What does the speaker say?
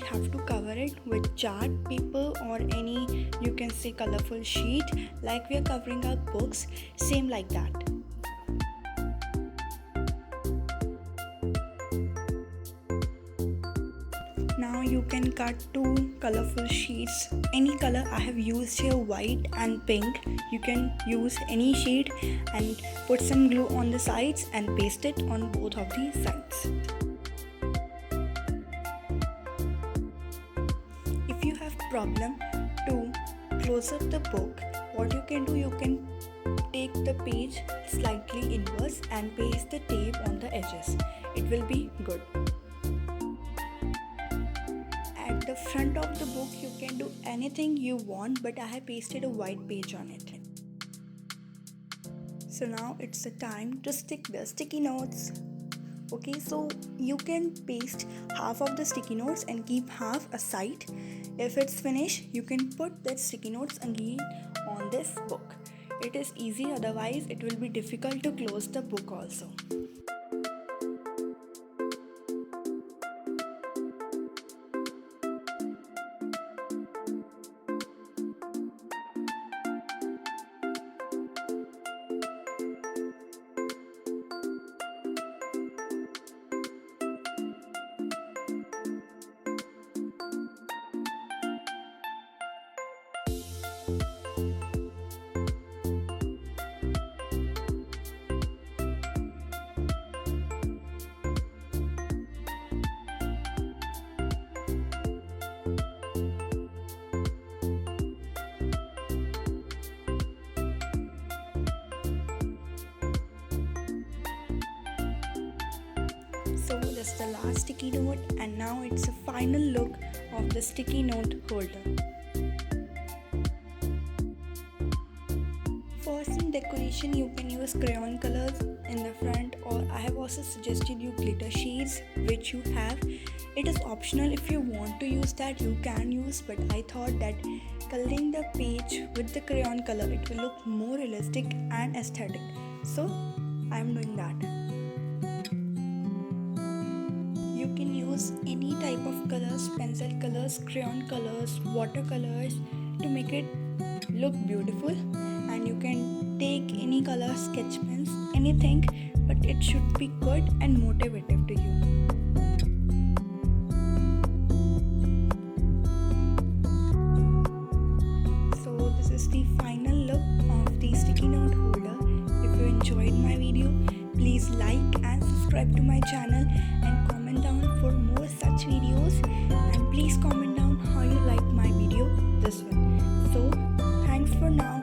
have to cover it with chart paper or any, you can say, colorful sheet like we are covering our books, same like that. Now you can cut two colorful sheets, any color. I have used here white and pink. You can use any shade and put some glue on the sides and paste it on both of the sides. If you have problem to close up the book, what you can do, you can take the page slightly inwards and paste the tape on the edges. It will be good. At the front of the book you can do anything you want, but I have pasted a white page on it. So now it's the time to stick the sticky notes. Okay, so you can paste half of the sticky notes and keep half aside. If it's finished, you can put the sticky notes again on this book. It is easy, otherwise it will be difficult to close the book also. So that's the last sticky note, and now it's a final look of the sticky note holder. For some decoration you can use crayon colors in the front, or I have also suggested you glitter shades which you have. It is optional, if you want to use that you can use, but I thought that coloring the page with the crayon color, it will look more realistic and aesthetic. So I am doing that. You can use any type of colors, pencil colors, crayon colors, watercolors, to make it look beautiful. And you can take any color, sketch pens, anything, but it should be good and motivative to you. So this is the final look of the sticky note holder. If you enjoyed my video, please like and subscribe to my channel and comment down for more such videos, and please comment down how you like my video, this one. So thanks for now.